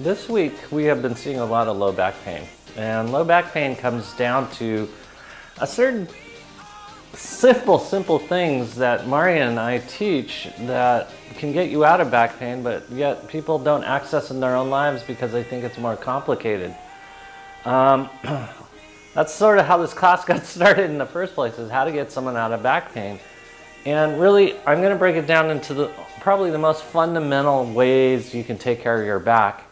This week we have been seeing a lot of low back pain. And low back pain comes down to a certain simple things that Maria and I teach that can get you out of back pain, but yet people don't access in their own lives because they think it's more complicated. That's sort of how this class got started in the first place, is how to get someone out of back pain. And really, I'm going to break it down into probably the most fundamental ways you can take care of your back.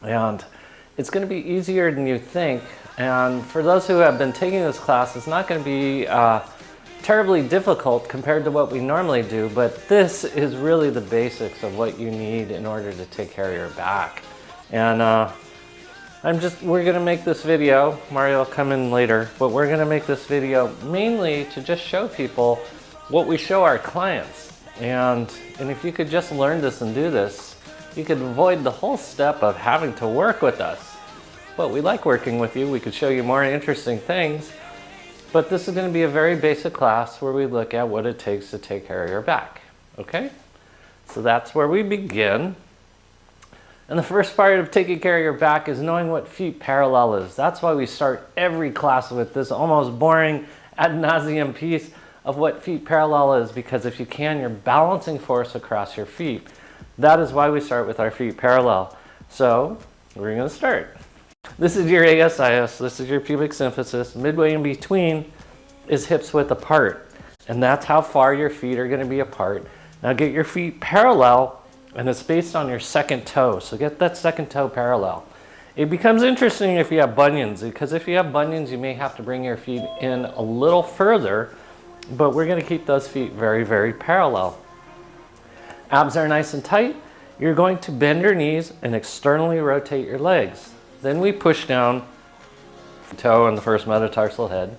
And it's going to be easier than you think. And for those who have been taking this class, it's not going to be terribly difficult compared to what we normally do. But this is really the basics of what you need in order to take care of your back. And we're going to make this video. Mario will come in later. But we're going to make this video mainly to just show people what we show our clients. And if you could just learn this and do this, you could avoid the whole step of having to work with us. But we like working with you. We could show you more interesting things. But this is going to be a very basic class where we look at what it takes to take care of your back. Okay? So that's where we begin. And the first part of taking care of your back is knowing what feet parallel is. That's why we start every class with this almost boring ad nauseum piece of what feet parallel is, because if you can, you're balancing force across your feet. That is why we start with our feet parallel. So we're going to start. This is your ASIS. This is your pubic symphysis. Midway in between is hips width apart. And that's how far your feet are going to be apart. Now get your feet parallel, and it's based on your second toe. So get that second toe parallel. It becomes interesting if you have bunions, because if you have bunions, you may have to bring your feet in a little further. But we're going to keep those feet very, very parallel. Abs are nice and tight. You're going to bend your knees and externally rotate your legs. Then we push down the toe and the first metatarsal head.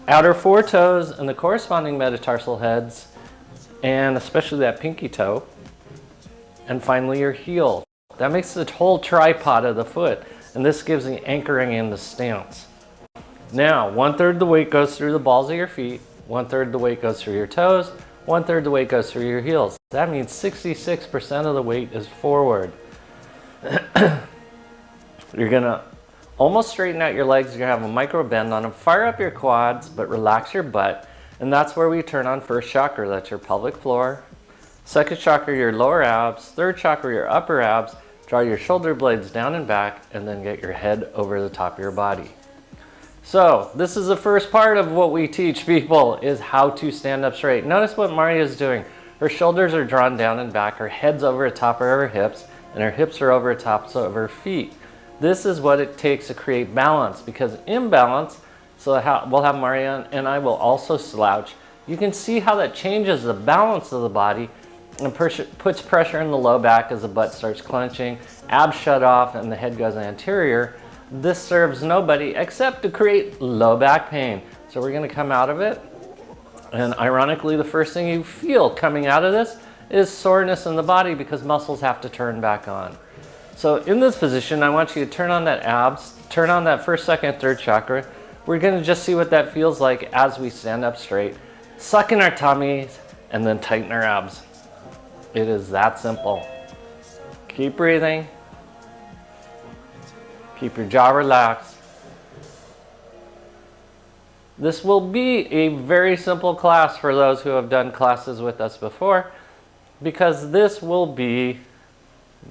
Outer four toes and the corresponding metatarsal heads, and especially that pinky toe. And finally your heel. That makes the whole tripod of the foot, and this gives the anchoring in the stance. Now, 1/3 the weight goes through the balls of your feet. 1/3 the weight goes through your toes, 1/3 the weight goes through your heels. That means 66% of the weight is forward. You're gonna almost straighten out your legs. You're gonna have a micro bend on them. Fire up your quads, but relax your butt. And that's where we turn on first chakra. That's your pelvic floor. Second chakra, your lower abs. Third chakra, your upper abs. Draw your shoulder blades down and back, and then get your head over the top of your body. So this is the first part of what we teach people, is how to stand up straight. Notice what Maria is doing. Her shoulders are drawn down and back, her head's over the top of her hips, and her hips are over the tops of her feet. This is what it takes to create balance, because imbalance, so we'll have Maria and I will also slouch. You can see how that changes the balance of the body and puts pressure in the low back as the butt starts clenching, abs shut off, and the head goes anterior. This serves nobody except to create low back pain. So we're going to come out of it. And ironically, the first thing you feel coming out of this is soreness in the body, because muscles have to turn back on. So in this position, I want you to turn on that abs, turn on that first, second, third chakra. We're going to just see what that feels like as we stand up straight. Suck in our tummies and then tighten our abs. It is that simple. Keep breathing. Keep your jaw relaxed. This will be a very simple class for those who have done classes with us before, because this will be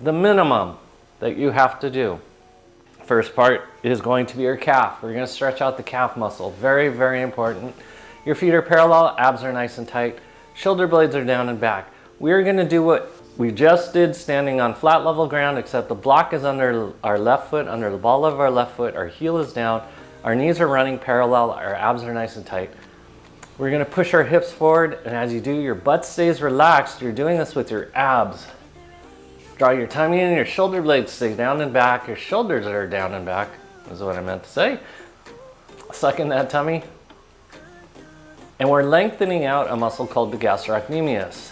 the minimum that you have to do. First part is going to be your calf. We're going to stretch out the calf muscle. Very, very important. Your feet are parallel, abs are nice and tight, shoulder blades are down and back. We're going to do what we just did standing on flat level ground, except the block is under our left foot, under the ball of our left foot, our heel is down, our knees are running parallel, our abs are nice and tight. We're going to push our hips forward, and as you do, your butt stays relaxed. You're doing this with your abs. Draw your tummy in, your shoulder blades stay down and back, your shoulders are down and back, is what I meant to say. Suck in that tummy. And we're lengthening out a muscle called the gastrocnemius.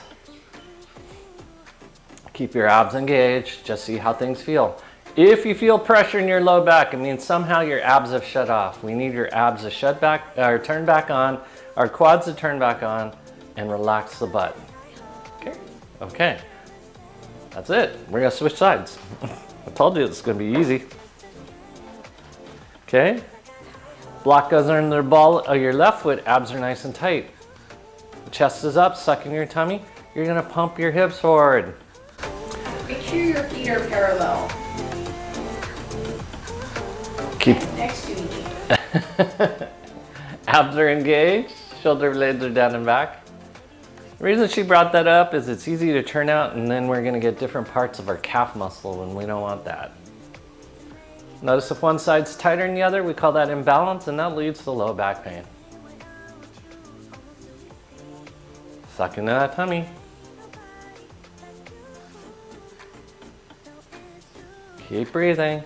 Keep your abs engaged, just see how things feel. If you feel pressure in your low back, it means somehow your abs have shut off. We need your abs to shut back, or turn back on, our quads to turn back on, and relax the butt. Okay. That's it. We're gonna switch sides. I told you it's gonna be easy. Okay. Block goes under the ball of your left foot, abs are nice and tight. The chest is up, sucking your tummy. You're gonna pump your hips forward. Make sure your feet are parallel. Keep next to each. Abs are engaged, shoulder blades are down and back. The reason she brought that up is it's easy to turn out and then we're gonna get different parts of our calf muscle and we don't want that. Notice if one side's tighter than the other, we call that imbalance and that leads to low back pain. Suck into that tummy. Keep breathing.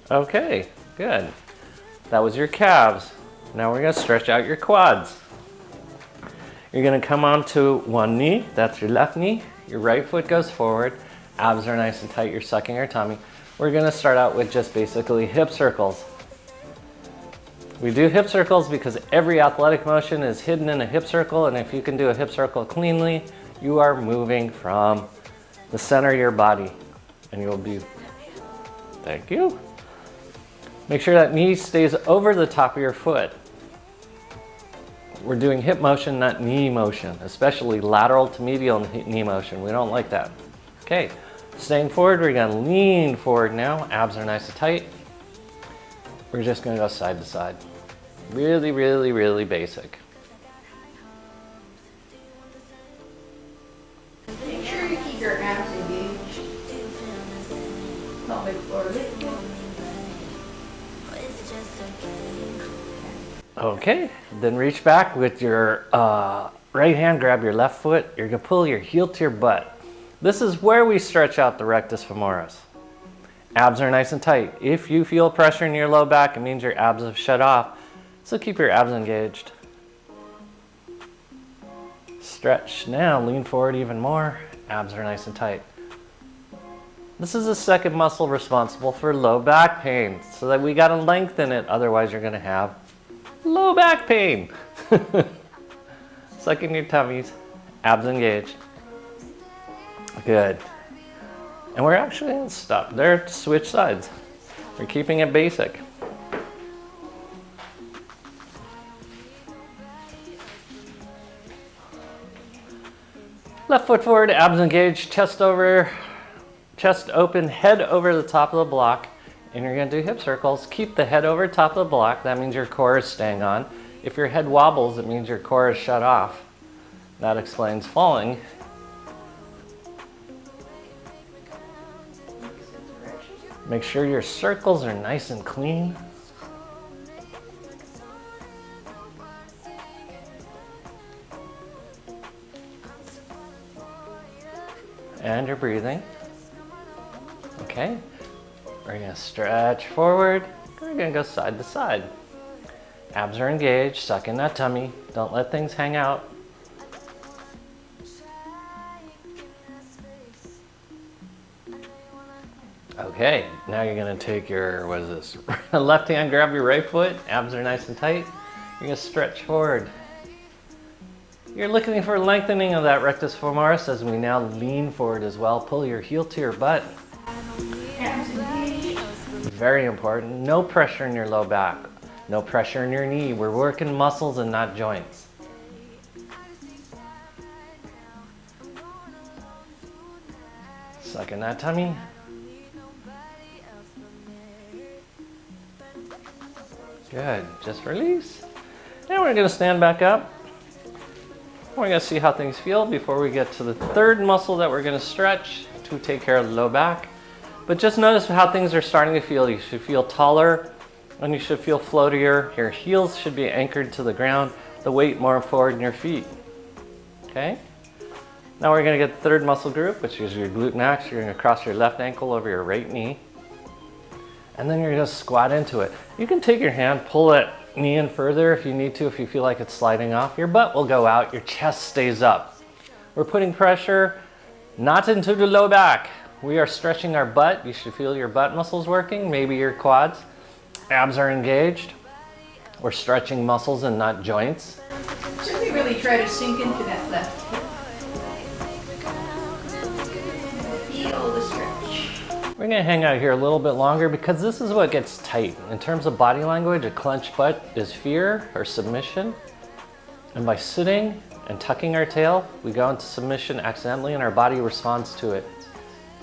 Okay, good. That was your calves. Now we're gonna stretch out your quads. You're gonna come onto one knee, that's your left knee. Your right foot goes forward. Abs are nice and tight, you're sucking your tummy. We're gonna start out with just basically hip circles. We do hip circles because every athletic motion is hidden in a hip circle, and if you can do a hip circle cleanly, you are moving from the center of your body, and you'll be, thank you. Make sure that knee stays over the top of your foot. We're doing hip motion, not knee motion, especially lateral to medial knee motion. We don't like that. Okay, staying forward, we're gonna lean forward now. Abs are nice and tight. We're just gonna go side to side. Really, really, really basic. Make sure you keep your abs engaged. Pelvic floor lifted. Okay, then reach back with your right hand, grab your left foot. You're gonna pull your heel to your butt. This is where we stretch out the rectus femoris. Abs are nice and tight. If you feel pressure in your low back, it means your abs have shut off. So keep your abs engaged. Stretch. Now lean forward even more. Abs are nice and tight. This is the second muscle responsible for low back pain, so that we gotta lengthen it, otherwise you're gonna have low back pain. Suck in your tummies, abs engaged. Good. And we're actually gonna stop there, switch sides. We're keeping it basic. Left foot forward, abs engaged, chest over, chest open, head over the top of the block. And you're gonna do hip circles. Keep the head over top of the block. That means your core is staying on. If your head wobbles, it means your core is shut off. That explains falling. Make sure your circles are nice and clean. And you're breathing. Okay. We're gonna stretch forward. We're gonna go side to side. Abs are engaged, suck in that tummy. Don't let things hang out. Okay, now you're gonna take your, what is this? Left hand, grab your right foot. Abs are nice and tight. You're gonna stretch forward. You're looking for lengthening of that rectus femoris as we now lean forward as well. Pull your heel to your butt. Very important. No pressure in your low back. No pressure in your knee. We're working muscles and not joints. Suck in that tummy. Good. Just release. Now we're going to stand back up. We're going to see how things feel before we get to the third muscle that we're going to stretch to take care of the low back. But just notice how things are starting to feel. You should feel taller and you should feel floatier. Your heels should be anchored to the ground, the weight more forward in your feet. Okay? Now we're going to get the third muscle group, which is your glute max. You're going to cross your left ankle over your right knee. And then you're going to squat into it. You can take your hand, pull that knee in further if you need to, if you feel like it's sliding off. Your butt will go out, your chest stays up. We're putting pressure not into the low back. We are stretching our butt. You should feel your butt muscles working, maybe your quads. Abs are engaged. We're stretching muscles and not joints. So we really try to sink into that left hip. Feel the We're gonna hang out here a little bit longer because this is what gets tight. In terms of body language, a clenched butt is fear or submission. And by sitting and tucking our tail, we go into submission accidentally and our body responds to it,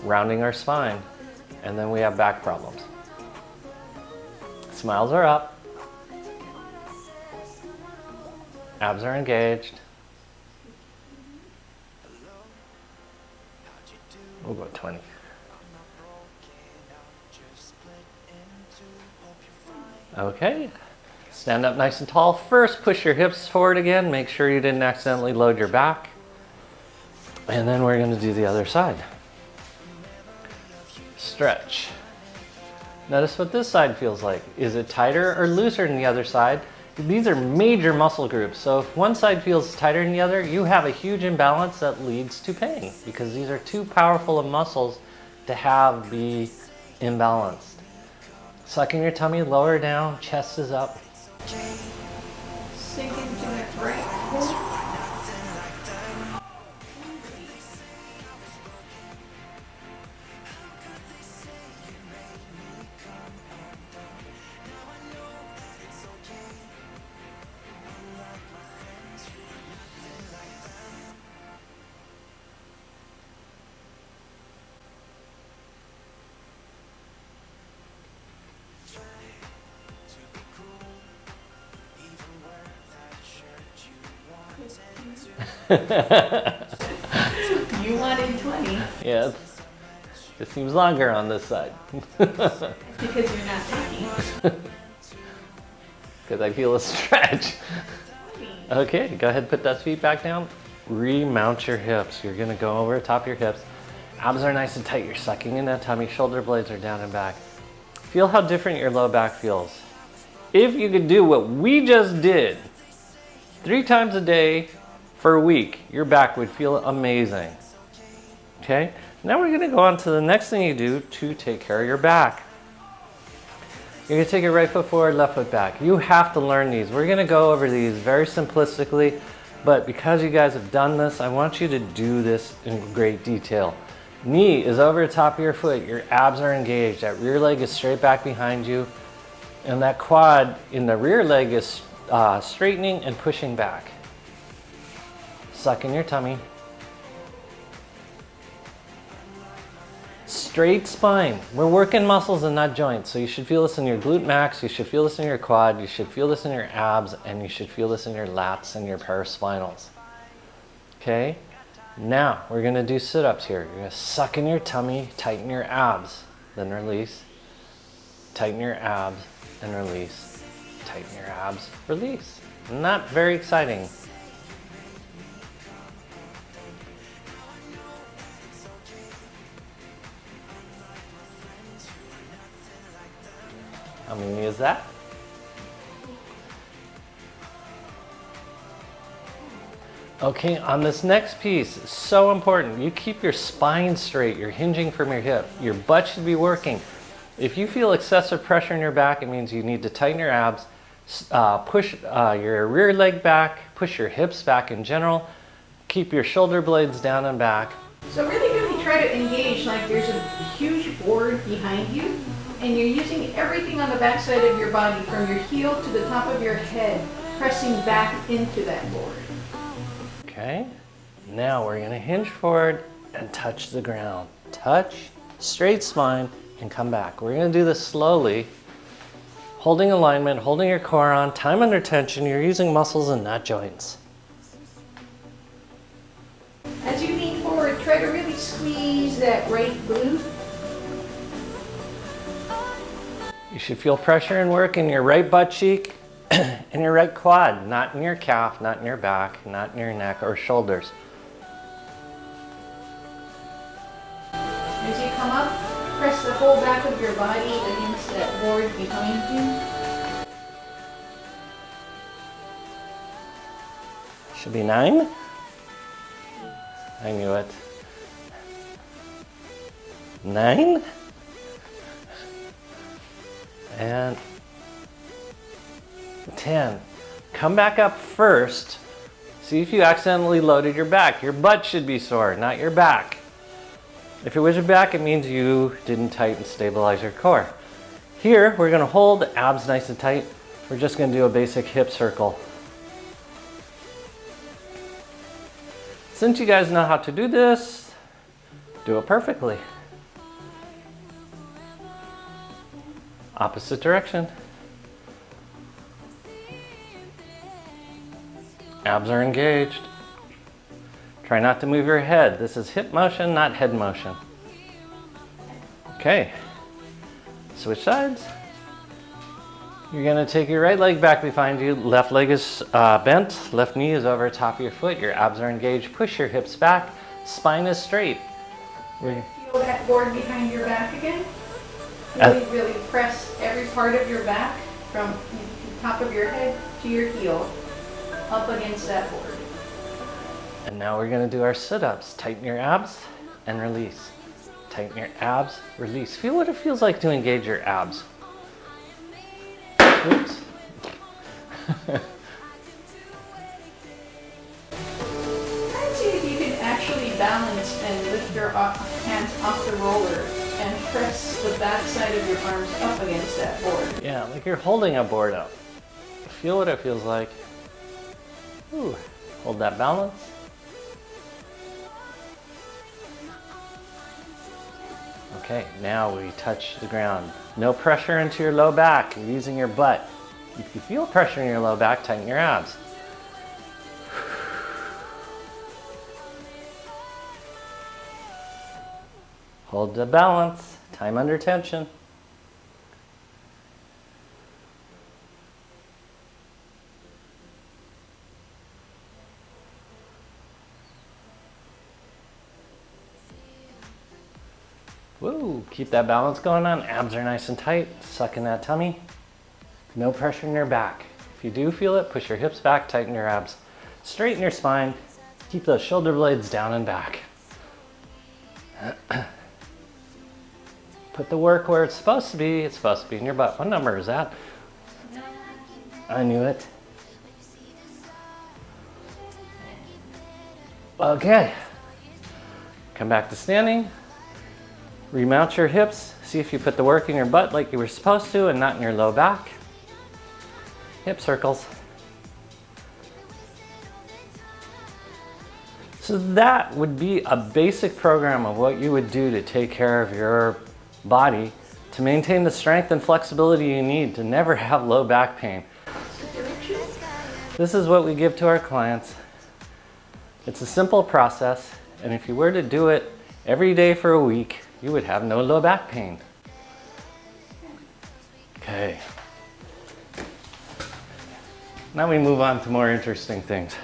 rounding our spine. And then we have back problems. Smiles are up. Abs are engaged. We'll go 20. Okay, stand up nice and tall. First, push your hips forward again. Make sure you didn't accidentally load your back. And then we're gonna do the other side. Stretch. Notice what this side feels like. Is it tighter or looser than the other side? These are major muscle groups. So if one side feels tighter than the other, you have a huge imbalance that leads to pain because these are too powerful of muscles to have be imbalanced. Sucking your tummy lower down, chest is up. Sink into that right core. You wanted 20. Yeah, it seems longer on this side. Because you're not thinking. Because I feel a stretch. Okay, go ahead, put those feet back down. Remount your hips. You're gonna go over the top of your hips. Abs are nice and tight. You're sucking in that tummy. Shoulder blades are down and back. Feel how different your low back feels. If you could do what we just did 3 times a day for a week, your back would feel amazing. Okay, now we're gonna go on to the next thing you do to take care of your back. You're gonna take your right foot forward, left foot back. You have to learn these. We're gonna go over these very simplistically, but because you guys have done this, I want you to do this in great detail. Knee is over the top of your foot. Your abs are engaged. That rear leg is straight back behind you. And that quad in the rear leg is straightening and pushing back. Suck in your tummy. Straight spine. We're working muscles and not joints. So you should feel this in your glute max, you should feel this in your quad, you should feel this in your abs, and you should feel this in your lats and your paraspinals. Okay? Now, we're gonna do sit-ups here. You're gonna suck in your tummy, tighten your abs, then release. Tighten your abs and release. Tighten your abs, release. Not very exciting. How many is that? Okay, on this next piece, it's so important. You keep your spine straight. You're hinging from your hip. Your butt should be working. If you feel excessive pressure in your back, it means you need to tighten your abs, push your rear leg back, push your hips back in general, keep your shoulder blades down and back. So really try to engage like there's a huge board behind you and you're using everything on the back side of your body from your heel to the top of your head, pressing back into that board. Okay, now we're gonna hinge forward and touch the ground. Touch, straight spine, and come back. We're gonna do this slowly, holding alignment, holding your core on, time under tension. You're using muscles and not joints. As you lean forward, try to really squeeze that right glute. You should feel pressure and work in your right butt cheek and your right quad, not in your calf, not in your back, not in your neck or shoulders. As you come up, press the whole back of your body against that board behind you. Should be 9. I knew it. 9. And 10. Come back up first. See if you accidentally loaded your back. Your butt should be sore, not your back. If it was your back, it means you didn't tighten, stabilize your core. Here, we're gonna hold the abs nice and tight. We're just gonna do a basic hip circle. Since you guys know how to do this, do it perfectly. Opposite direction. Abs are engaged. Try not to move your head. This is hip motion, not head motion. Okay, switch sides. You're gonna take your right leg back behind you. Left leg is bent, left knee is over top of your foot. Your abs are engaged. Push your hips back, spine is straight. Feel that board behind your back again. Really, really press every part of your back from the top of your head to your heel up against that board. And now we're gonna do our sit-ups. Tighten your abs and release. Tighten your abs, release. Feel what it feels like to engage your abs. Oops. Try and see if you can actually balance and lift your hands off the roller and press the back side of your arms up against that board. Yeah, like you're holding a board up. Feel what it feels like. Ooh. Hold that balance. Okay, now we touch the ground. No pressure into your low back. You're using your butt. If you feel pressure in your low back, tighten your abs. Hold the balance. Time under tension. Woo, keep that balance going on. Abs are nice and tight. Suck in that tummy. No pressure in your back. If you do feel it, push your hips back, tighten your abs. Straighten your spine. Keep those shoulder blades down and back. Put the work where it's supposed to be. It's supposed to be in your butt. What number is that? I knew it. Okay. Come back to standing. Remount your hips. See if you put the work in your butt like you were supposed to and not in your low back. Hip circles. So that would be a basic program of what you would do to take care of your body to maintain the strength and flexibility you need to never have low back pain. This is what we give to our clients. It's a simple process, and if you were to do it every day for a week, you would have no low back pain. Okay. Now we move on to more interesting things.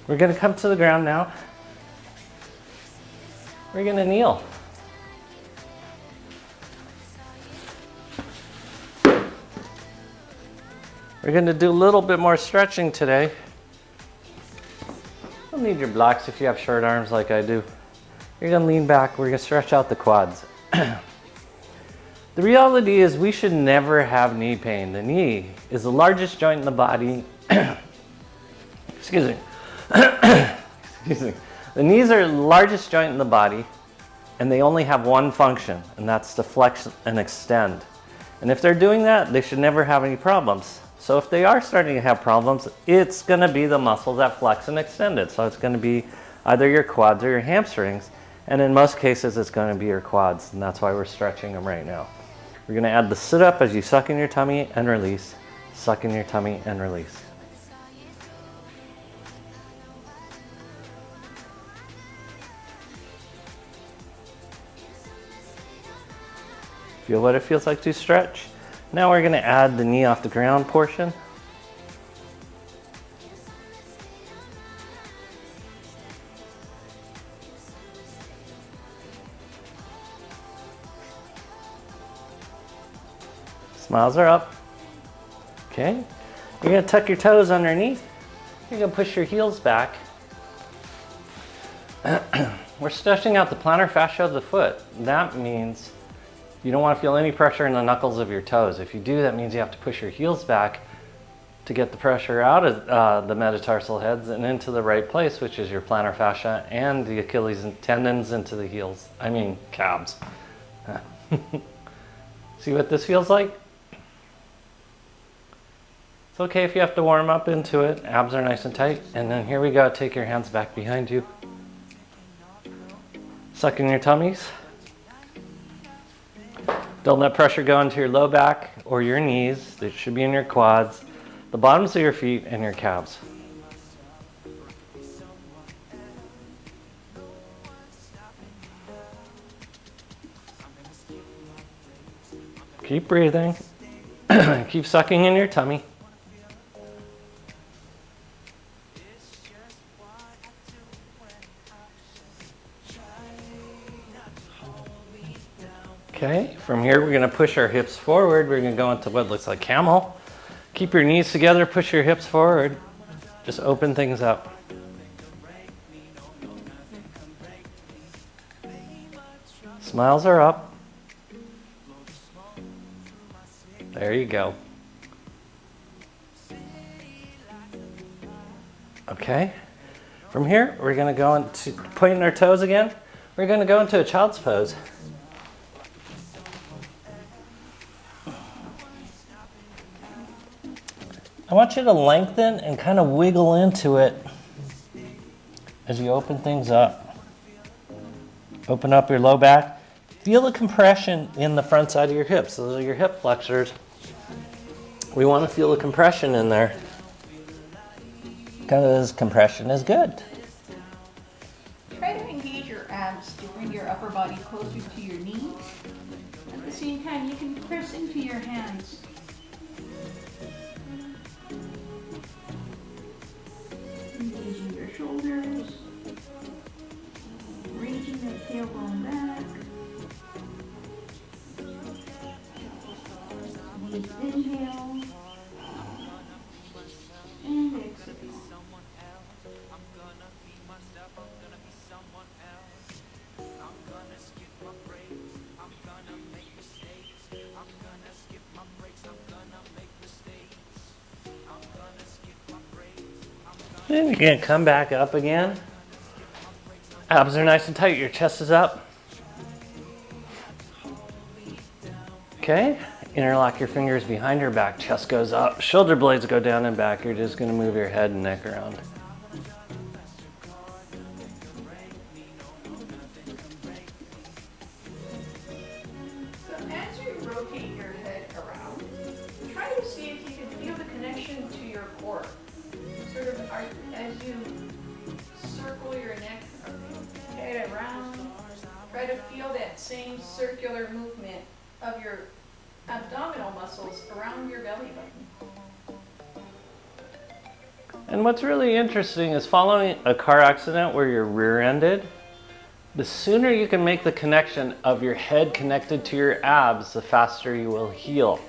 We're going to come to the ground now. We're going to kneel. We're going to do a little bit more stretching today. You'll need your blocks if you have short arms like I do. You're going to lean back. We're going to stretch out the quads. The reality is we should never have knee pain. The knee is the largest joint in the body. Excuse me. Excuse me. The knees are the largest joint in the body, and they only have one function, and that's to flex and extend. And if they're doing that, they should never have any problems. So if they are starting to have problems, it's going to be the muscles that flex and extend it. So it's going to be either your quads or your hamstrings, and in most cases it's going to be your quads, and that's why we're stretching them right now. We're going to add the sit-up as you suck in your tummy and release. Suck in your tummy and release. Feel what it feels like to stretch. Now we're going to add the knee off the ground portion. Smiles are up. Okay. You're going to tuck your toes underneath. You're going to push your heels back. We're stretching out the plantar fascia of the foot. That means you don't want to feel any pressure in the knuckles of your toes. If you do, that means you have to push your heels back to get the pressure out of the metatarsal heads and into the right place, which is your plantar fascia and the Achilles tendons into the heels. I mean, calves. See what this feels like? It's okay if you have to warm up into it. Abs are nice and tight. And then here we go. Take your hands back behind you. Suck in your tummies. Don't let pressure go into your low back or your knees. It should be in your quads, the bottoms of your feet, and your calves. Keep breathing. Keep sucking in your tummy. Okay, from here we're going to push our hips forward. We're going to go into what looks like camel. Keep your knees together, push your hips forward. Just open things up. Smiles are up. There you go. Okay, from here we're going to go into pointing our toes again. We're going to go into a child's pose. I want you to lengthen and kind of wiggle into it as you open things up. Open up your low back. Feel the compression in the front side of your hips. Those are your hip flexors. We want to feel the compression in there because compression is good. Try to engage your abs to bring your upper body closer to your knees. At the same time, you can press into your hands. Engaging your shoulders, reaching the tailbone back. Deep inhale and exhale. Then you're going to come back up again. Abs are nice and tight. Your chest is up. Okay. Interlock your fingers behind your back. Chest goes up. Shoulder blades go down and back. You're just going to move your head and neck around. So as you rotate your head around, try to see if you can feel the connection to your core. Sort of as you circle your neck head around, try to feel that same circular movement of your abdominal muscles around your belly button. And what's really interesting is following a car accident where you're rear-ended, the sooner you can make the connection of your head connected to your abs, the faster you will heal.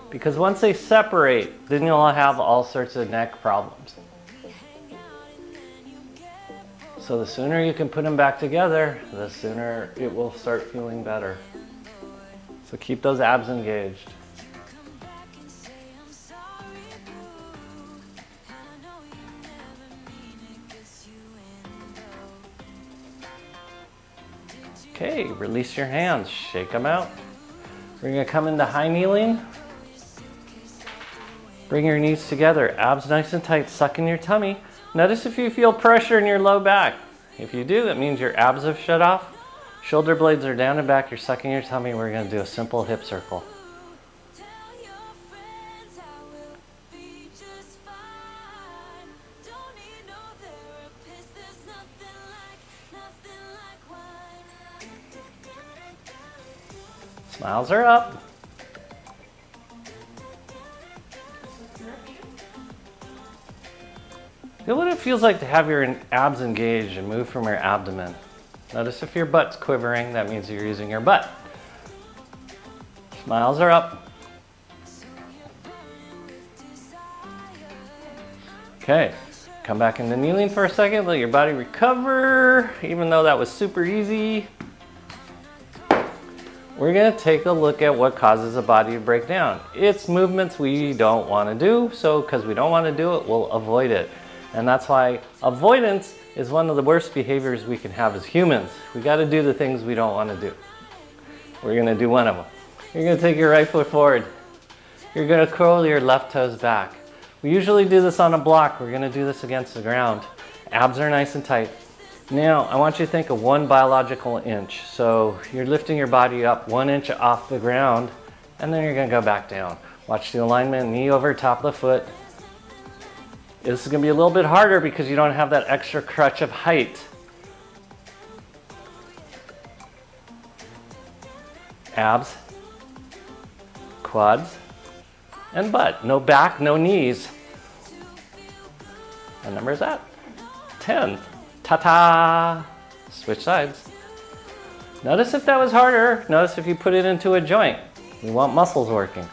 Because once they separate, then you'll have all sorts of neck problems. So the sooner you can put them back together, the sooner it will start feeling better. So keep those abs engaged. Okay, release your hands, shake them out. We're going to come into high kneeling. Bring your knees together, abs nice and tight, suck in your tummy. Notice if you feel pressure in your low back. If you do, that means your abs have shut off. Shoulder blades are down and back, you're sucking your tummy. We're going to do a simple hip circle. Smiles are up. Feel what it feels like to have your abs engaged and move from your abdomen. Notice if your butt's quivering, that means you're using your butt. Smiles are up. Okay, come back into kneeling for a second, let your body recover, even though that was super easy. we're going to take a look at what causes a body to break down. It's movements we don't want to do, so because we don't want to do it, we'll avoid it. And that's why avoidance is one of the worst behaviors we can have as humans. We got to do the things we don't want to do. We're going to do one of them. You're going to take your right foot forward. You're going to curl your left toes back. We usually do this on a block. We're going to do this against the ground. Abs are nice and tight. Now, I want you to think of 1 biological inch. So you're lifting your body up 1 inch off the ground, and then you're going to go back down. Watch the alignment, knee over top of the foot. This is going to be a little bit harder because you don't have that extra crutch of height. Abs, quads, and butt. No back, no knees. What number is that? 10. Ta-ta! Switch sides. Notice if that was harder. Notice if you put it into a joint. We want muscles working.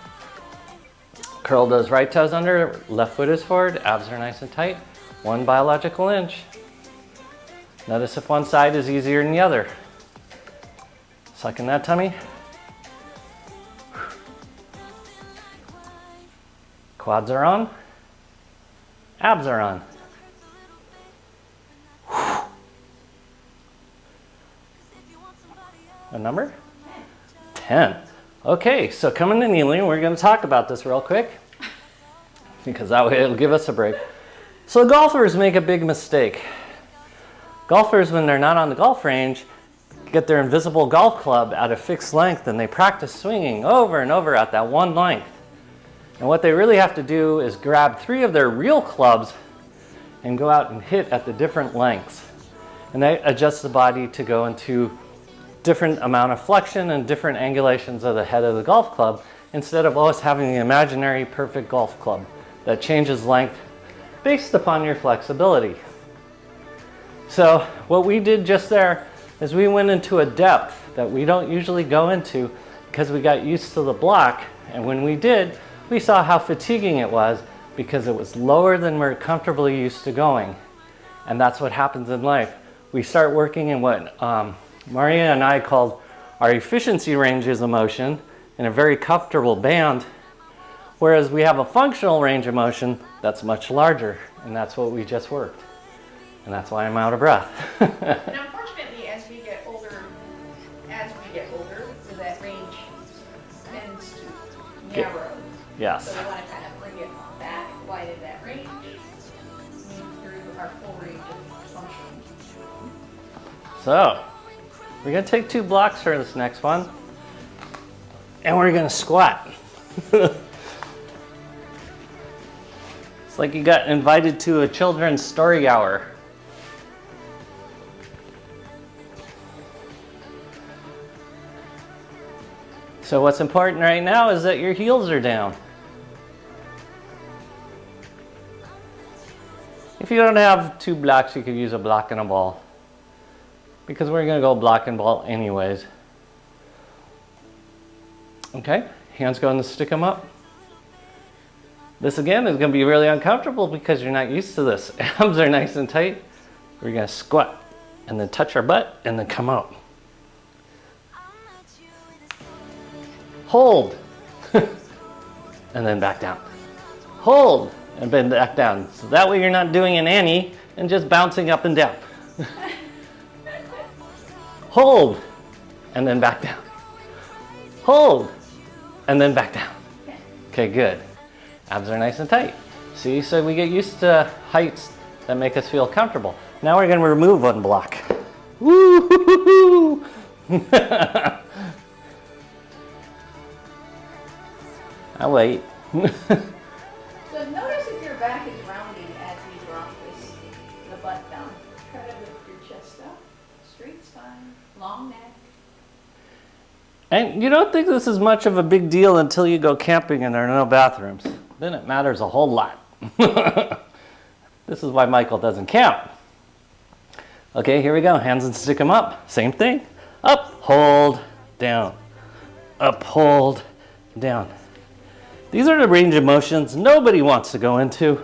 Curl those right toes under, left foot is forward, abs are nice and tight. 1 biological inch. Notice if one side is easier than the other. Suck in that tummy. Quads are on. Abs are on. A number? 10. Okay, so coming to kneeling, we're going to talk about this real quick because that way it'll give us a break. So golfers make a big mistake. Golfers, when they're not on the golf range, get their invisible golf club at a fixed length and they practice swinging over and over at that one length. And what they really have to do is grab 3 of their real clubs and go out and hit at the different lengths. And that adjusts the body to go into different amount of flexion and different angulations of the head of the golf club instead of always having the imaginary perfect golf club that changes length based upon your flexibility. So what we did just there is we went into a depth that we don't usually go into because we got used to the block, and when we did, we saw how fatiguing it was because it was lower than we're comfortably used to going. And that's what happens in life. We start working in what Maria and I called our efficiency ranges of motion in a very comfortable band, whereas we have a functional range of motion that's much larger, and that's what we just worked. And that's why I'm out of breath. And unfortunately, as we get older, that range tends to narrow. Yes. So we want to kind of bring it back, widen that range, move through our full range of function. So, we're going to take 2 blocks for this next one, and we're going to squat. It's like you got invited to a children's story hour. So what's important right now is that your heels are down. If you don't have 2 blocks, you could use a block and a ball, because we're going to go block and ball anyways. Okay, hands going to stick them up. This again is going to be really uncomfortable because you're not used to this. Abs are nice and tight. We're going to squat and then touch our butt and then come out. Hold. And then back down. Hold and then back down. So that way you're not doing an Annie and just bouncing up and down. Hold and then back down. Hold and then back down. Okay, good. Abs are nice and tight. See, so we get used to heights that make us feel comfortable. Now we're going to remove 1 block. Woo-hoo-hoo-hoo. I'll wait. So notice if your back is rounding as we drop the butt down. Try to lift your chest up, straight spine, long neck. And you don't think this is much of a big deal until you go camping and there are no bathrooms. Then it matters a whole lot. This is why Michael doesn't camp. Okay, here we go. Hands and stick them up. Same thing. Up, hold, down. Up, hold, down. These are the range of motions nobody wants to go into.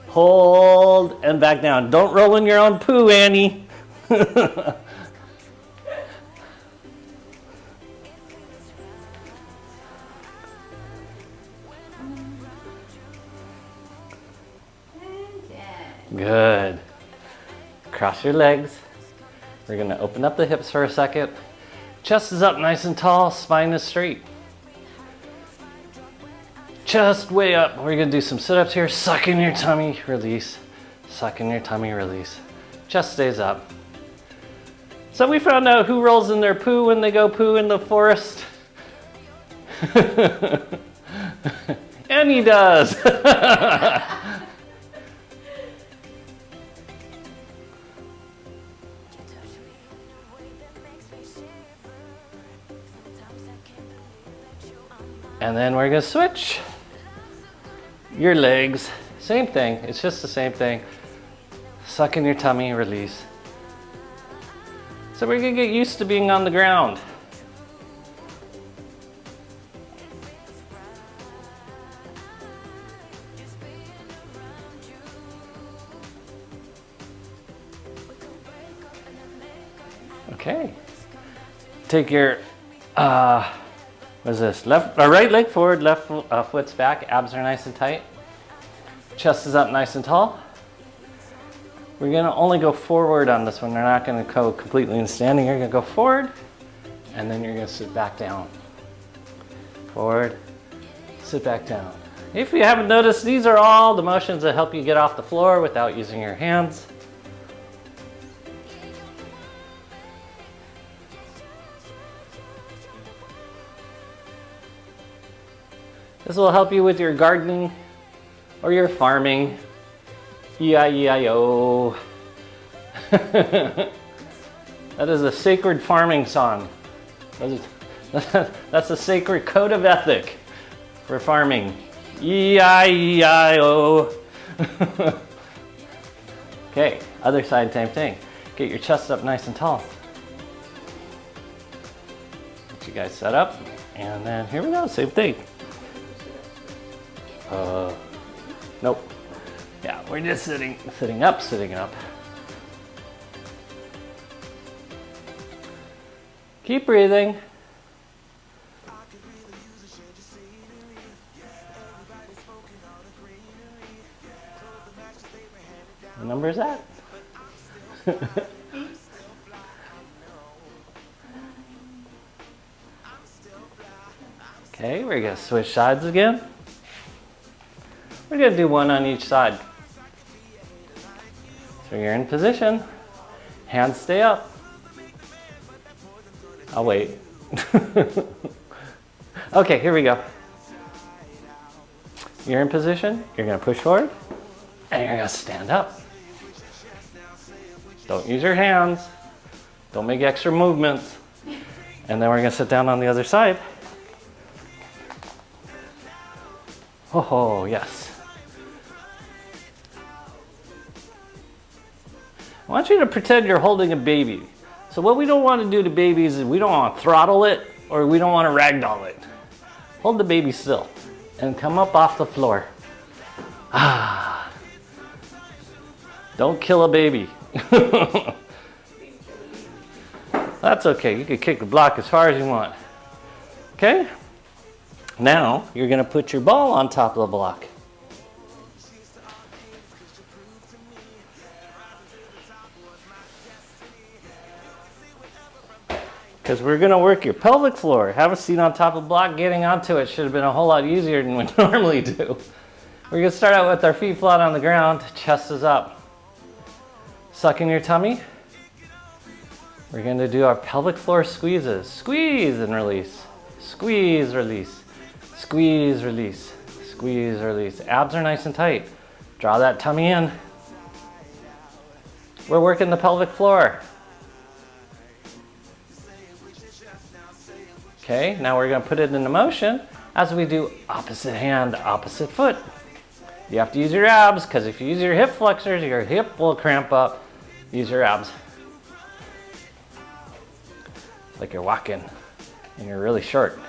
Hold and back down. Don't roll in your own poo, Annie. Good. Cross your legs. We're going to open up the hips for a second. Chest is up nice and tall, spine is straight. Chest way up. We're going to do some sit-ups here. Suck in your tummy, release. Suck in your tummy, release. Chest stays up. So we found out who rolls in their poo when they go poo in the forest. And he does. And then we're gonna switch your legs. Same thing, it's just the same thing. Suck in your tummy, release. So we're gonna get used to being on the ground. Okay. Take your, what is this? Right leg forward, left foot's back, abs are nice and tight. Chest is up nice and tall. We're gonna only go forward on this one. We're not gonna go completely in standing. You're gonna go forward, and then you're gonna sit back down. Forward, sit back down. If you haven't noticed, these are all the motions that help you get off the floor without using your hands. This will help you with your gardening or your farming. E-I-E-I-O. That is a sacred farming song. That's a sacred code of ethic for farming. E-I-E-I-O. Okay, other side, same thing. Get your chest up nice and tall. Get you guys set up. And then here we go, same thing. Nope. Yeah, we're just sitting up. Keep breathing. What number is that? Okay, we're gonna switch sides again. We're gonna do one on each side. So you're in position. Hands stay up. I'll wait. Okay, here we go. You're in position. You're gonna push forward, and you're gonna stand up. Don't use your hands. Don't make extra movements. And then we're gonna sit down on the other side. Oh, yes. I want you to pretend you're holding a baby. So what we don't want to do to babies is we don't want to throttle it or we don't want to ragdoll it. Hold the baby still and come up off the floor. Ah. Don't kill a baby. That's okay. You can kick the block as far as you want. Okay? Now you're going to put your ball on top of the block. Because we're going to work your pelvic floor. Have a seat on top of the block. Getting onto it should have been a whole lot easier than we normally do. We're going to start out with our feet flat on the ground. Chest is up. Suck in your tummy. We're going to do our pelvic floor squeezes. Squeeze and release. Squeeze, release. Squeeze, release. Squeeze, release. Abs are nice and tight. Draw that tummy in. We're working the pelvic floor. Okay, now we're going to put it into motion as we do opposite hand, opposite foot. You have to use your abs because if you use your hip flexors, your hip will cramp up. Use your abs. It's like you're walking and you're really short.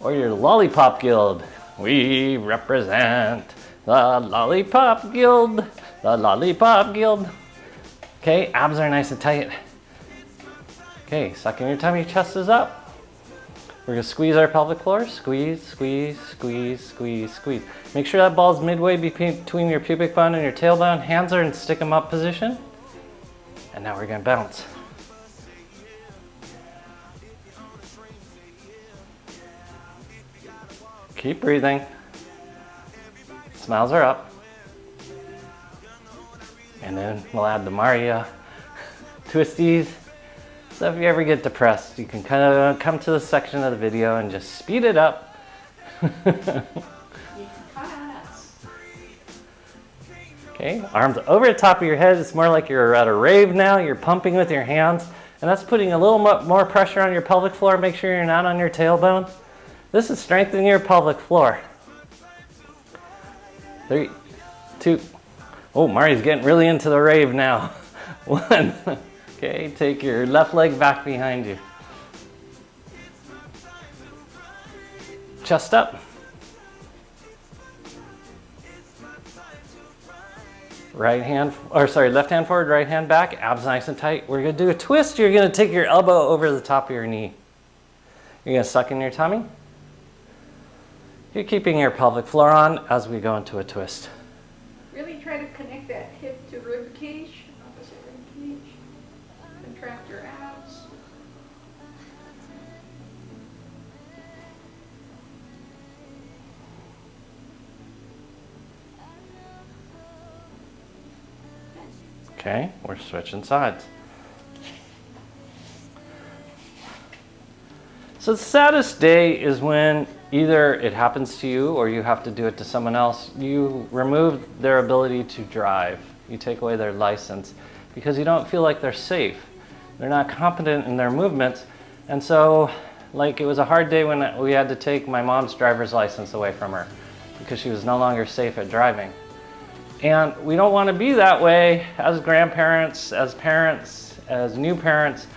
Or your lollipop guild. We represent the lollipop guild. The lollipop guild. Okay, abs are nice and tight. Okay, sucking your tummy, chest is up. We're gonna squeeze our pelvic floor. Squeeze, squeeze, squeeze, squeeze, squeeze. Make sure that ball's midway between your pubic bone and your tailbone. Hands are in stick 'em up position. And now we're gonna bounce. Keep breathing. Smiles are up. And then we'll add the Maria twisties. So if you ever get depressed, you can kind of come to this section of the video and just speed it up. You can count on us. Okay, arms over the top of your head. It's more like you're at a rave now. You're pumping with your hands, and that's putting a little more pressure on your pelvic floor. Make sure you're not on your tailbone. This is strengthening your pelvic floor. 3, 2. Oh, Mari's getting really into the rave now. 1. Okay, take your left leg back behind you. Chest up. Left hand forward, right hand back, abs nice and tight. We're gonna do a twist. You're gonna take your elbow over the top of your knee. You're gonna suck in your tummy. You're keeping your pelvic floor on as we go into a twist. Really try to connect that hip to rib cage, opposite rib cage. Contract your abs. Okay, we're switching sides. So the saddest day is when either it happens to you or you have to do it to someone else. You remove their ability to drive. You take away their license because you don't feel like they're safe. They're not competent in their movements. And so, like, it was a hard day when we had to take my mom's driver's license away from her because she was no longer safe at driving. And we don't want to be that way as grandparents, as parents, as new parents.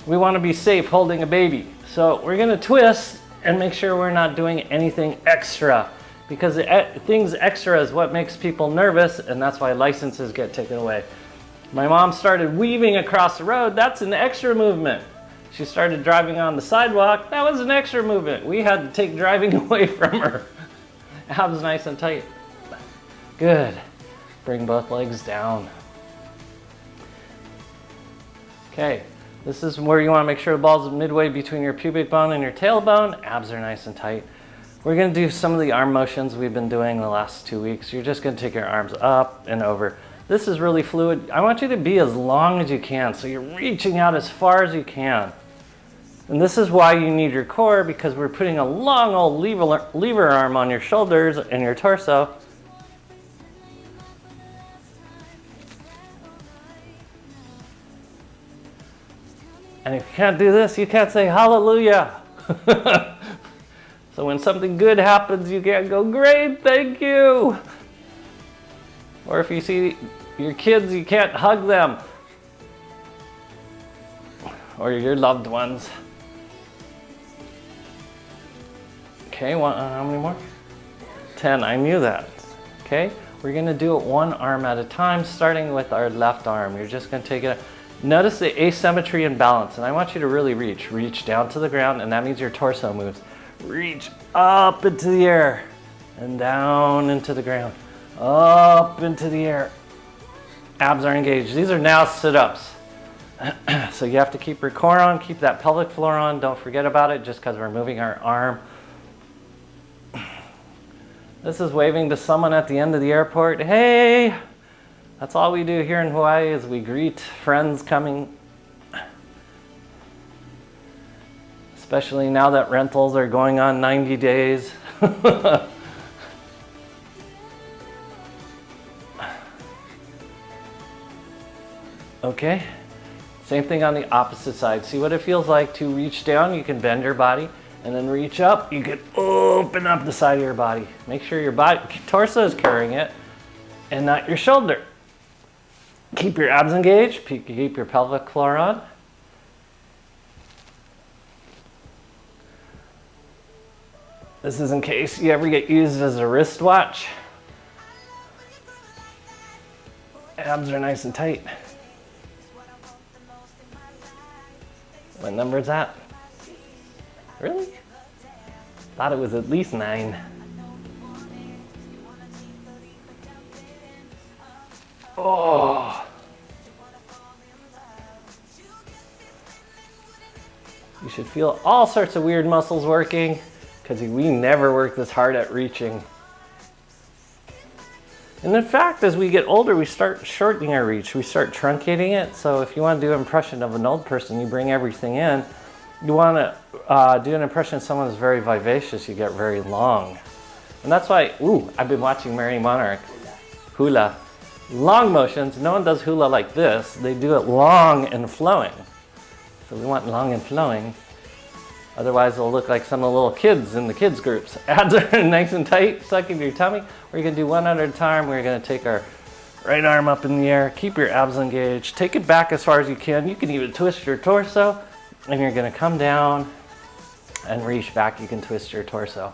We want to be safe holding a baby. So we're going to twist and make sure we're not doing anything extra, because things extra is what makes people nervous, and that's why licenses get taken away. My mom started weaving across the road. That's an extra movement. She started driving on the sidewalk. That was an extra movement. We had to take driving away from her. Abs nice and tight. Good. Bring both legs down. Okay. This is where you want to make sure the ball's midway between your pubic bone and your tailbone. Abs are nice and tight. We're going to do some of the arm motions we've been doing the last 2 weeks. You're just going to take your arms up and over. This is really fluid. I want you to be as long as you can, so you're reaching out as far as you can. And this is why you need your core, because we're putting a long old lever arm on your shoulders and your torso. And if you can't do this, you can't say hallelujah. So when something good happens, you can't go, great, thank you. Or if you see your kids, you can't hug them. Or your loved ones. Okay, how many more? 10, I knew that. Okay, we're gonna do it one arm at a time, starting with our left arm. You're just gonna take it. Notice the asymmetry and balance, and I want you to really reach down to the ground, and that means your torso moves. Reach up into the air and down into the ground, up into the air. Abs are engaged. These are now sit-ups. So you have to keep your core on, keep that pelvic floor on. Don't forget about it just because we're moving our arm. This is waving to someone at the end of the airport. Hey! That's all we do here in Hawaii is we greet friends coming. Especially now that rentals are going on 90 days. Okay, same thing on the opposite side. See what it feels like to reach down. You can bend your body and then reach up. You can open up the side of your body. Make sure your torso is carrying it and not your shoulder. Keep your abs engaged, keep your pelvic floor on. This is in case you ever get used as a wristwatch. Abs are nice and tight. What number is that? Really? Thought it was at least 9. Oh. You should feel all sorts of weird muscles working because we never work this hard at reaching. And in fact, as we get older, we start shortening our reach. We start truncating it. So if you want to do an impression of an old person, you bring everything in. You want to do an impression of someone who's very vivacious, you get very long. And that's why, I've been watching Mary Monarch hula. Long motions, no one does hula like this. They do it long and flowing. So we want long and flowing. Otherwise, it'll look like some of the little kids in the kids groups. Abs are nice and tight, stuck in your tummy. We're going to do one at a time. We're going to take our right arm up in the air. Keep your abs engaged. Take it back as far as you can. You can even twist your torso. And you're going to come down and reach back. You can twist your torso.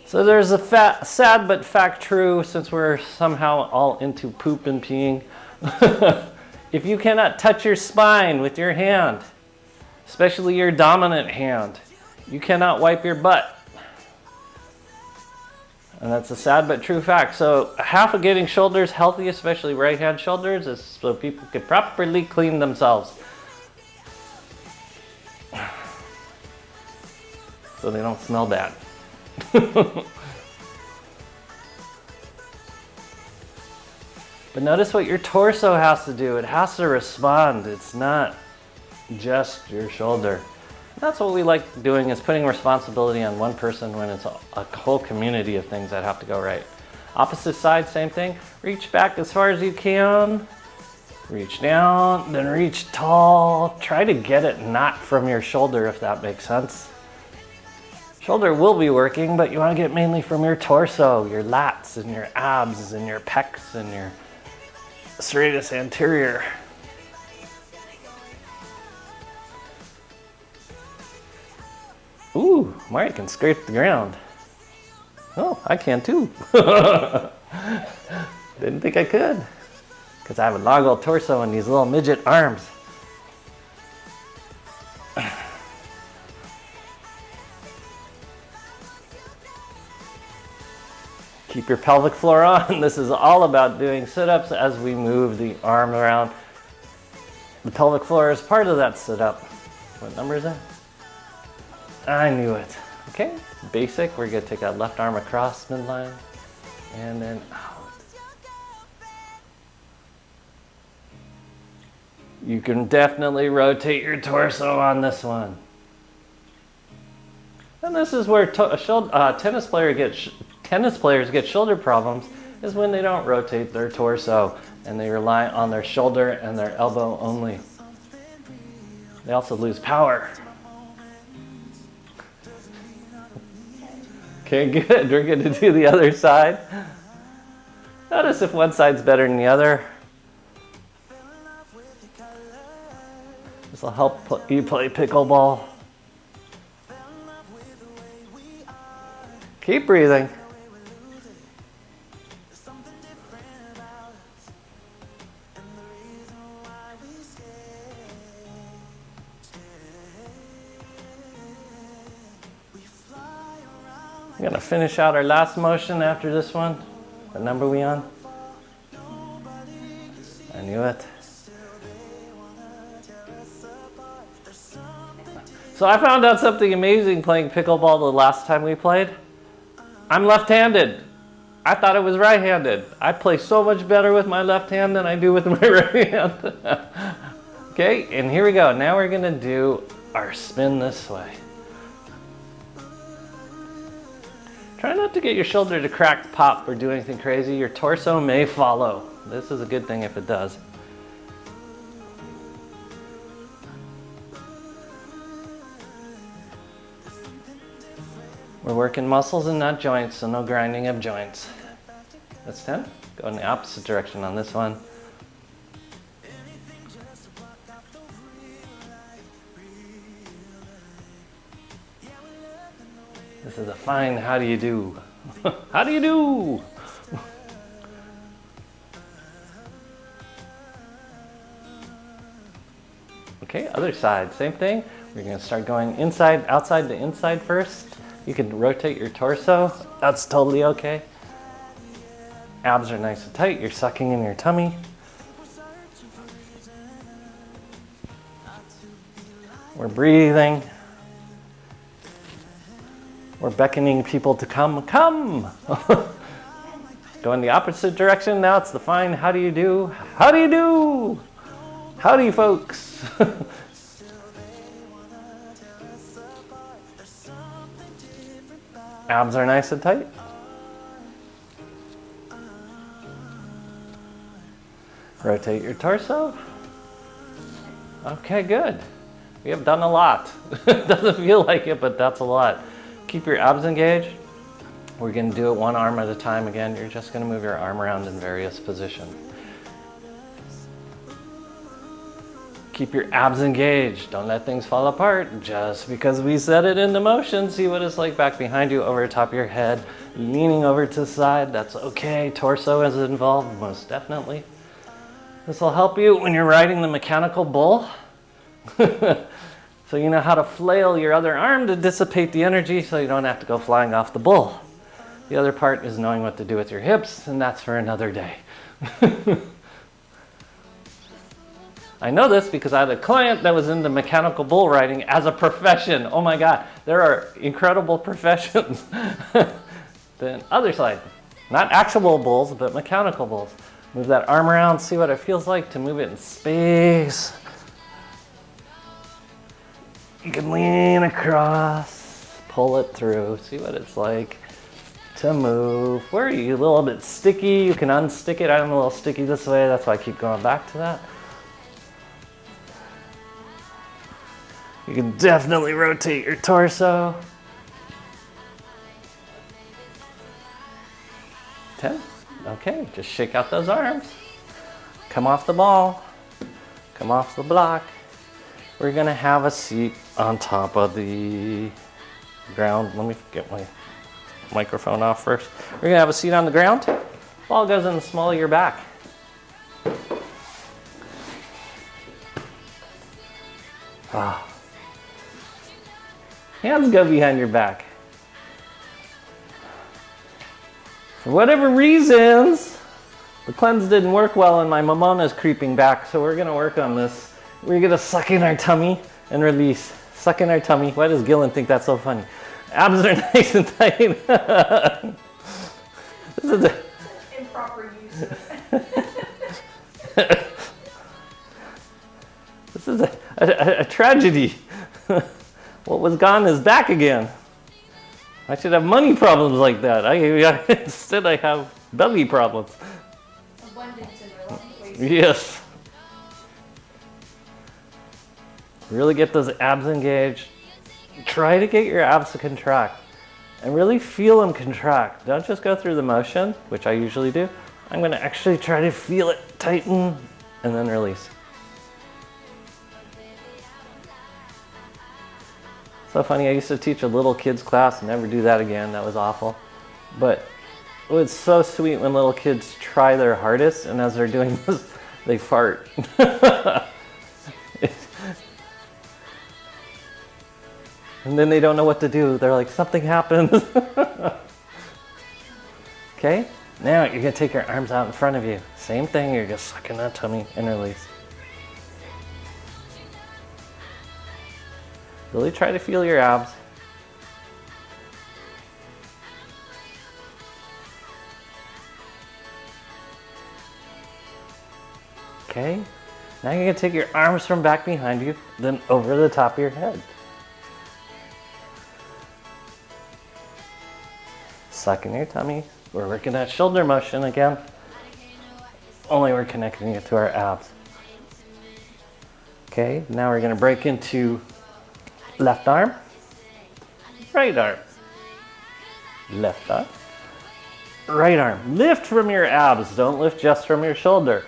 So there's a sad but fact true, since we're somehow all into poop and peeing. If you cannot touch your spine with your hand, especially your dominant hand, you cannot wipe your butt. And that's a sad but true fact. So half of getting shoulders healthy, especially right hand shoulders, is so people can properly clean themselves. So they don't smell bad. But notice what your torso has to do. It has to respond. It's not just your shoulder. That's what we like doing, is putting responsibility on one person when it's a whole community of things that have to go right. Opposite side, same thing. Reach back as far as you can. Reach down, then reach tall. Try to get it not from your shoulder, if that makes sense. Shoulder will be working, but you want to get mainly from your torso, your lats and your abs and your pecs and your serratus anterior. Ooh, Mario can scrape the ground. Oh, I can too. Didn't think I could, because I have a long old torso and these little midget arms. Keep your pelvic floor on. This is all about doing sit-ups as we move the arm around. The pelvic floor is part of that sit-up. What number is that? I knew it. Okay, basic. We're going to take that left arm across midline and then out. You can definitely rotate your torso on this one. And this is where tennis players get shoulder problems, is when they don't rotate their torso and they rely on their shoulder and their elbow only. They also lose power. Okay, good. We're going to do the other side. Notice if one side's better than the other. This will help you play pickleball. Keep breathing. We're gonna finish out our last motion after this one. What number are we on? I knew it. So I found out something amazing playing pickleball the last time we played. I'm left-handed. I thought it was right-handed. I play so much better with my left hand than I do with my right hand. Okay, and here we go. Now we're gonna do our spin this way. Try not to get your shoulder to crack, pop, or do anything crazy. Your torso may follow. This is a good thing if it does. We're working muscles and not joints, so no grinding of joints. That's 10. Go in the opposite direction on this one. This is a fine how do you do. How do you do? Okay, other side, same thing. We're gonna start going inside, outside to inside first. You can rotate your torso, that's totally okay. Abs are nice and tight, you're sucking in your tummy. We're breathing. We're beckoning people to come. Going the opposite direction, now it's the fine how do you do? How do you do? Howdy, folks. Abs are nice and tight. Rotate your torso. Okay, good. We have done a lot. It doesn't feel like it, but that's a lot. Keep your abs engaged. We're going to do it one arm at a time again. You're just going to move your arm around in various positions. Keep your abs engaged. Don't let things fall apart. Just because we set it into motion, see what it's like back behind you, over the top of your head, leaning over to the side. That's okay. Torso is involved, most definitely. This will help you when you're riding the mechanical bull. So you know how to flail your other arm to dissipate the energy so you don't have to go flying off the bull. The other part is knowing what to do with your hips, and that's for another day. I know this because I had a client that was into mechanical bull riding as a profession. Oh my God, there are incredible professions. The other side, not actual bulls, but mechanical bulls. Move that arm around, see what it feels like to move it in space. You can lean across, pull it through, see what it's like to move. Where are you? A little bit sticky, you can unstick it. I'm a little sticky this way, that's why I keep going back to that. You can definitely rotate your torso. 10. Okay, just shake out those arms. Come off the ball. Come off the block. We're gonna have a seat on top of the ground. Let me get my microphone off first. We're gonna have a seat on the ground. Ball goes in the small of your back. Ah. Hands go behind your back. For whatever reasons, the cleanse didn't work well and my Momona's creeping back, so we're gonna work on this. We're gonna suck in our tummy and release. Suck in our tummy. Why does Gillen think that's so funny? Abs are nice and tight. This is a improper use. This is a tragedy. What was gone is back again. I should have money problems like that. Instead I have belly problems. Abundance in relations. Yes. Really get those abs engaged. Try to get your abs to contract and really feel them contract. Don't just go through the motion, which I usually do. I'm going to actually try to feel it tighten and then release. So funny, I used to teach a little kids class, never do that again, that was awful. But it's so sweet when little kids try their hardest and as they're doing this, they fart. And then they don't know what to do. They're like, something happened. Okay, now you're gonna take your arms out in front of you. Same thing, you're just sucking that tummy and release. Really try to feel your abs. Okay, now you're gonna take your arms from back behind you, then over the top of your head. Suck in your tummy. We're working that shoulder motion again. Only we're connecting it to our abs. Okay, now we're gonna break into left arm, right arm, left arm, right arm. Lift from your abs, don't lift just from your shoulder.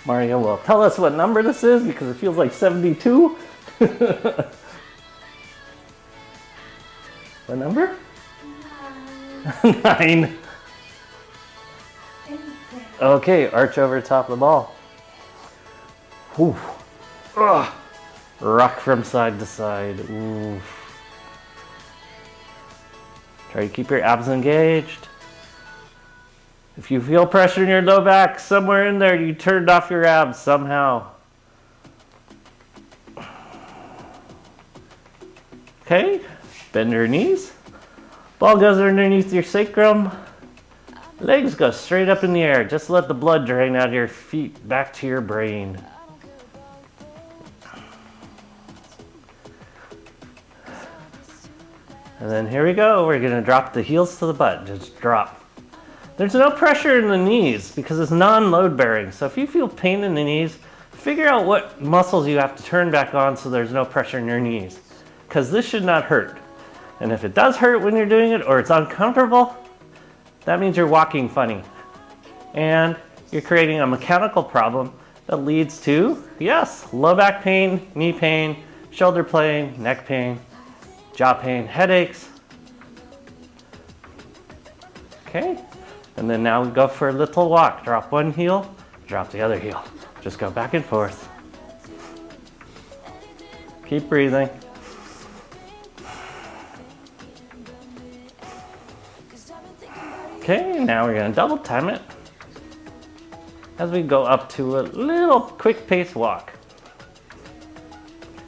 Mario will tell us what number this is because it feels like 72. What number? 9. Okay, arch over top of the ball. Whew. Ugh. Rock from side to side. Ooh. Try to keep your abs engaged. If you feel pressure in your low back, somewhere in there, you turned off your abs somehow. Okay, bend your knees. Ball goes underneath your sacrum. Legs go straight up in the air. Just let the blood drain out of your feet back to your brain. And then here we go. We're going to drop the heels to the butt. Just drop. There's no pressure in the knees because it's non-load bearing. So if you feel pain in the knees, figure out what muscles you have to turn back on so there's no pressure in your knees. Because this should not hurt. And if it does hurt when you're doing it or it's uncomfortable, that means you're walking funny. And you're creating a mechanical problem that leads to, yes, low back pain, knee pain, shoulder pain, neck pain, jaw pain, headaches. Okay, and then now we go for a little walk. Drop one heel, drop the other heel. Just go back and forth. Keep breathing. Okay, now we're gonna double time it as we go up to a little quick pace walk.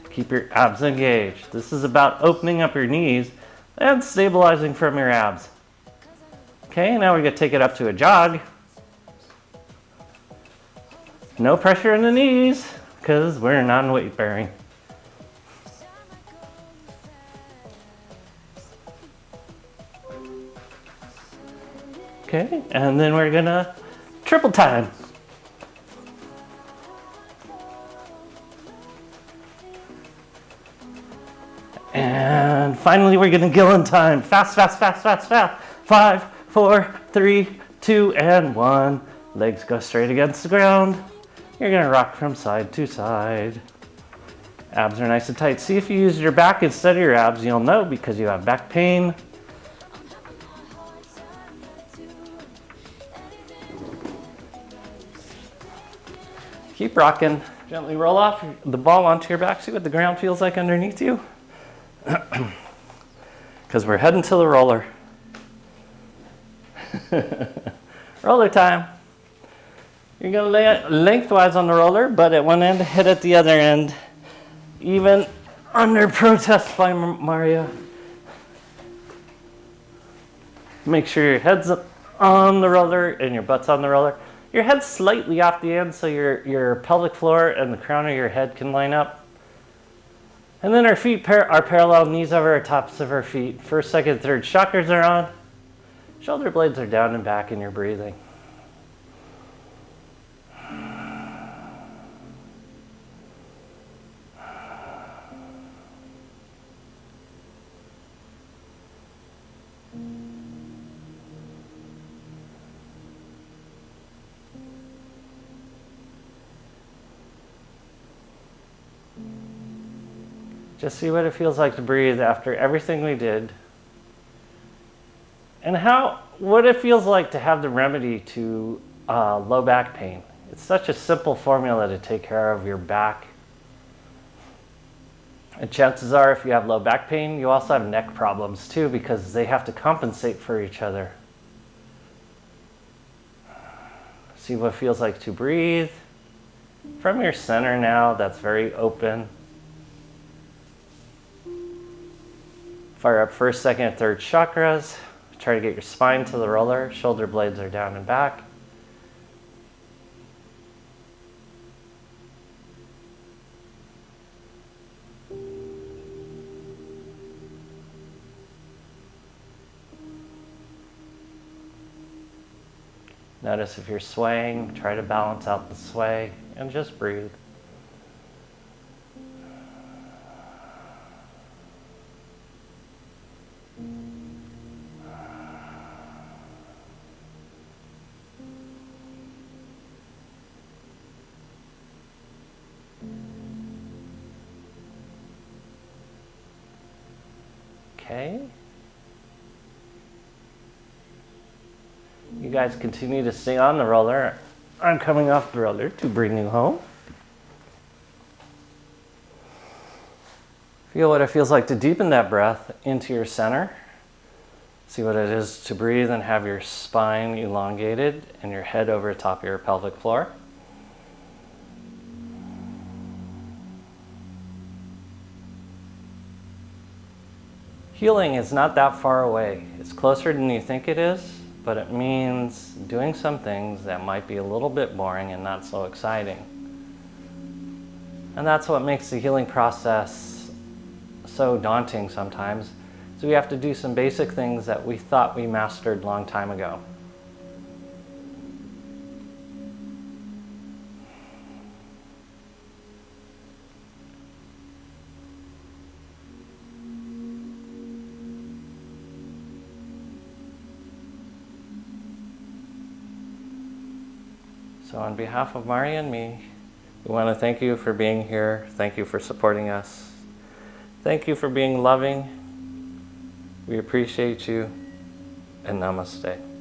Keep your abs engaged. This is about opening up your knees and stabilizing from your abs. Okay, now we're gonna take it up to a jog. No pressure in the knees because we're non-weight bearing. Okay, and then we're gonna triple time. And finally we're gonna gill in time. Fast, fast, fast, fast, fast. 5, 4, 3, 2, and 1. Legs go straight against the ground. You're gonna rock from side to side. Abs are nice and tight. See if you use your back instead of your abs, you'll know because you have back pain. Keep rocking. Gently roll off the ball onto your back. See what the ground feels like underneath you. Because we're heading to the roller. Roller time. You're going to lay it lengthwise on the roller, but at one end, hit at the other end. Even under protest by Mario. Make sure your head's on the roller and your butt's on the roller. Your head's slightly off the end so your pelvic floor and the crown of your head can line up. And then our feet are parallel, knees over our tops of our feet. First, second, third chakras are on. Shoulder blades are down and back in your breathing. Just see what it feels like to breathe after everything we did. And what it feels like to have the remedy to low back pain. It's such a simple formula to take care of your back. And chances are if you have low back pain, you also have neck problems too because they have to compensate for each other. See what it feels like to breathe from your center now that's very open. Fire up first, second, and third chakras. Try to get your spine to the roller. Shoulder blades are down and back. Notice if you're swaying, try to balance out the sway and just breathe. Okay, guys continue to stay on the roller. I'm coming off the roller to bring you home. Feel what it feels like to deepen that breath into your center. See what it is to breathe and have your spine elongated and your head over top of your pelvic floor. Healing is not that far away. It's closer than you think it is, but it means doing some things that might be a little bit boring and not so exciting. And that's what makes the healing process so daunting sometimes. So we have to do some basic things that we thought we mastered a long time ago. So on behalf of Mari and me, we want to thank you for being here. Thank you for supporting us. Thank you for being loving. We appreciate you, and namaste.